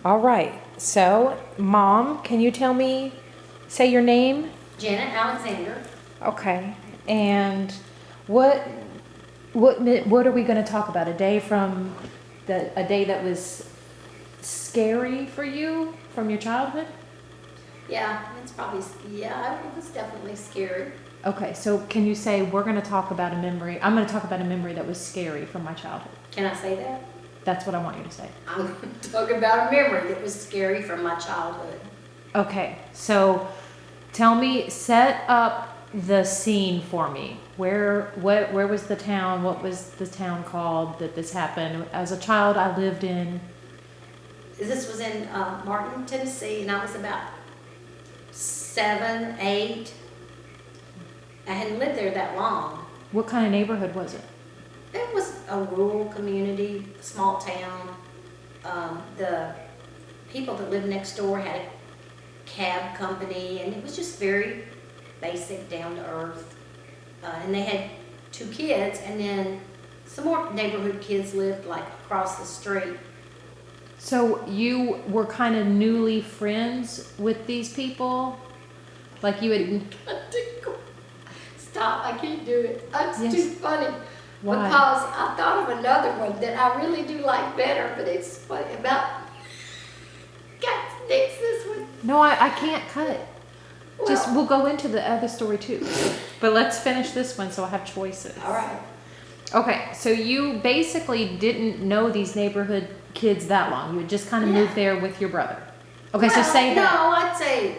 All right. So, Mom, can you say your name? Janet Alexander. Okay. And what what are we going to talk about? A day that was scary for you from your childhood? Yeah, it's probably, yeah, it was definitely scary. Okay. So, can you say we're going to talk about a memory? I'm going to talk about a memory that was scary from my childhood. Can I say that? That's what I want you to say. I'm going to talk about a memory that was scary from my childhood. Okay. So, set up the scene for me. Where was the town? What was the town called that this happened? As a child, I lived in. This was in Martin, Tennessee, and I was about 7, 8. I hadn't lived there that long. What kind of neighborhood was it? It was a rural community, small town. The people that lived next door had a cab company, and it was just very basic, down to earth. And they had 2 kids, and then some more neighborhood kids lived like across the street. So you were kind of newly friends with these people? Like you had. Stop, I can't do it. That's Yes. too funny. Why? Because I thought of another one that I really do like better, but it's funny about. Got to nix this one. No, I can't cut it. Well, We'll go into the other story too. But let's finish this one so I have choices. all right. Okay, so you basically didn't know these neighborhood kids that long. You had just kind of Yeah. moved there with your brother. Okay, so Well, say that. No, I'd say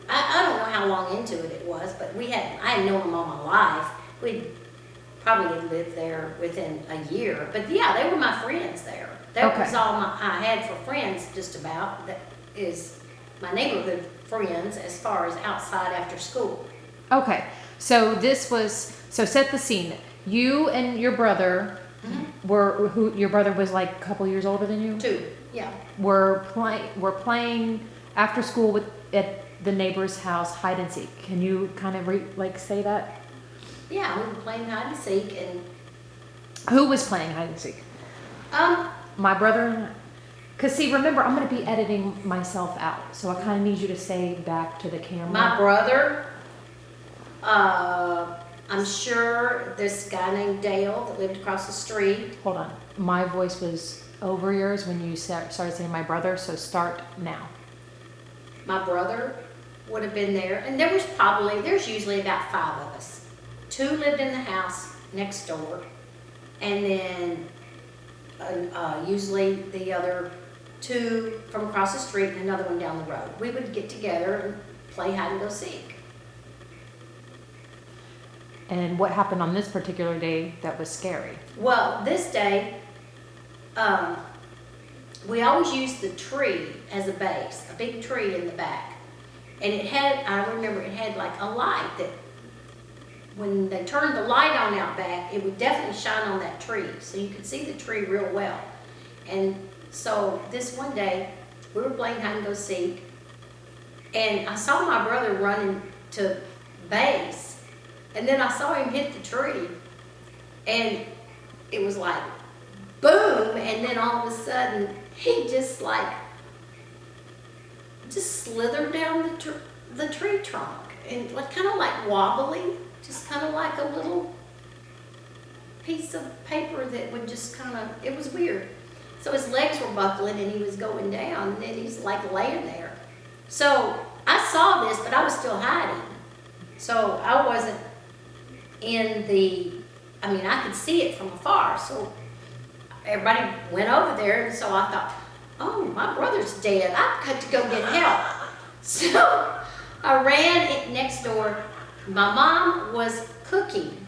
I don't know how long into it was, but I had known them all my life. We probably had lived there within a year. But yeah, they were my friends there. That Okay. was all I had for friends, just about. That is my neighborhood friends as far as outside after school. Okay, so set the scene. You and your brother your brother was like a couple years older than you? 2, yeah. Were playing after school at the neighbor's house hide and seek. Can you kind of say that? Yeah, we were playing hide and seek, and Who was playing hide and seek? um, My brother and I. Because see, remember, I'm going to be editing myself out. So I kind of need you to say back to the camera. my brother, I'm sure this guy named Dale that lived across the street. Hold on. My voice was over yours when you started saying my brother, so start now. My brother would have been there, and there's usually about 5 of us. 2 lived in the house next door, and then usually the other 2 from across the street and another one down the road. We would get together and play hide and go seek. And what happened on this particular day that was scary? Well, this day, we always used the tree as a base, a big tree in the back. And I remember it had like a light that when they turned the light on out back, it would definitely shine on that tree. So you could see the tree real well. And so this one day, we were playing hide and go seek, and I saw my brother running to base. And then I saw him hit the tree, and it was like, boom, and then all of a sudden, he just slithered down the tree trunk, and kind of like wobbly, just kind of like a little piece of paper that would just it was weird. So his legs were buckling, and he was going down, and then he's like laying there. So I saw this, but I was still hiding. So I wasn't I could see it from afar, so everybody went over there, and so I thought, oh, my brother's dead, I've got to go get help. So I ran next door. My mom was cooking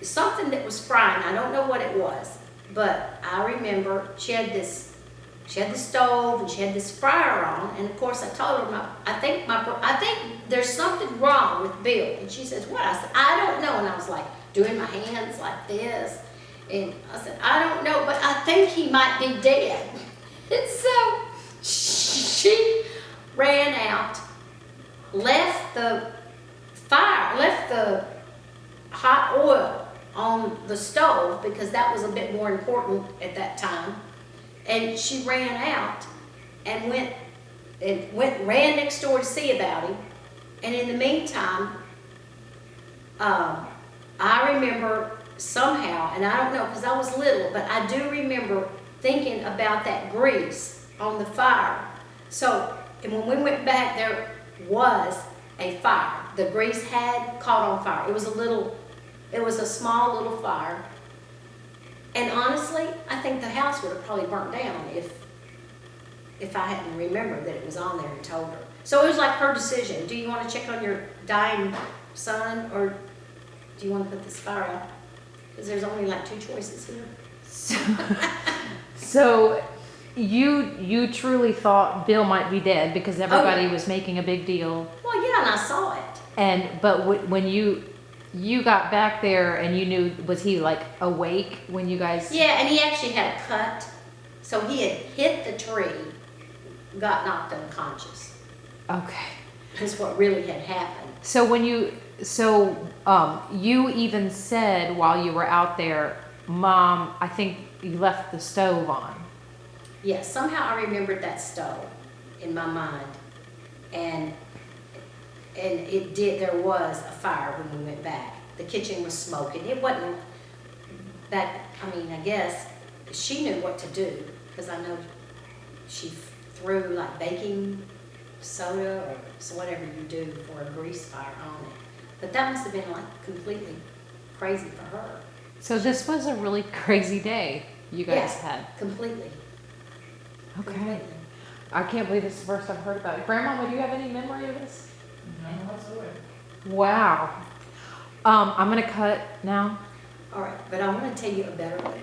something that was frying. I don't know what it was, but I remember she had the stove, and she had this fryer on, and of course I told her, I think there's something wrong with Bill. And she says, what? I said, I don't know. And I was like doing my hands like this, and I said, I don't know, but I think he might be dead. And so she ran out, left the hot oil on the stove, because that was a bit more important at that time. And she ran out, and ran next door to see about him. And in the meantime, I remember somehow, and I don't know because I was little, but I do remember thinking about that grease on the fire. So, and when we went back, there was a fire. The grease had caught on fire. It was a small little fire. And honestly, I think the house would have probably burnt down if I hadn't remembered that it was on there and told her. So it was like her decision. Do you want to check on your dying son, or do you want to put this fire out? Because there's only like 2 choices here. So you truly thought Bill might be dead because everybody was making a big deal. Well, yeah, and I saw it. But when you got back there and you knew, was he like awake when you guys? Yeah, and he actually had a cut. So he had hit the tree, got knocked unconscious. Okay. Is what really had happened. So you even said while you were out there, Mom, I think you left the stove on. Yes, somehow I remembered that stove in my mind. And it did, there was a fire when we went back. The kitchen was smoking. It wasn't that, I guess she knew what to do, because I know she threw like baking soda or so whatever you do for a grease fire on it. But that must have been like completely crazy for her. So this was a really crazy day you guys had. Completely. Okay. Completely. I can't believe this is the first I've heard about it. Grandma, do you have any memory of this? None whatsoever. Wow. I'm gonna cut now. All right, but I want to tell you a better way.